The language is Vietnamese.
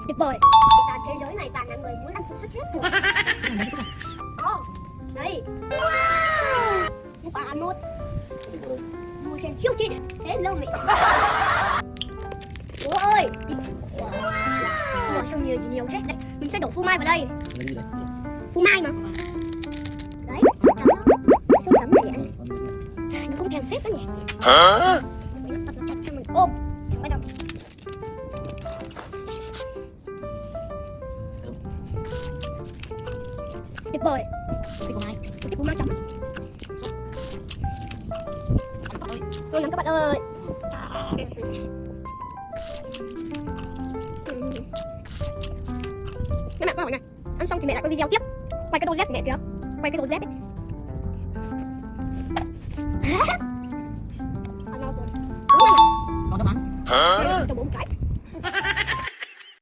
Tuyệt vời. Toàn thế giới này toàn là người muốn ăn xúc xích hết. Đây. Wow. Một quả ăn một. Mua trên siêu thị. Thế lâu mẹ. Bố ơi. Wow. Xong nhiều thế đấy. Mình sẽ đổ phô mai vào đây. Phô mai mà. Đấy, chấm đó. Sao chấm này vậy? Nó cũng thèm phết đó nhỉ. Hả? Mình tập chặt cho mình ôm. Bắt đầu. Tuyệt vời. Phô mai chấm. Ngon lắm các bạn ơi. Các bạn coi này, ăn xong thì mẹ lại có video tiếp. Quay cái đôi dép của mẹ kìa. Quay cái đôi dép ấy. Ăn ngon rồi. Đúng rồi. Còn đâu bán?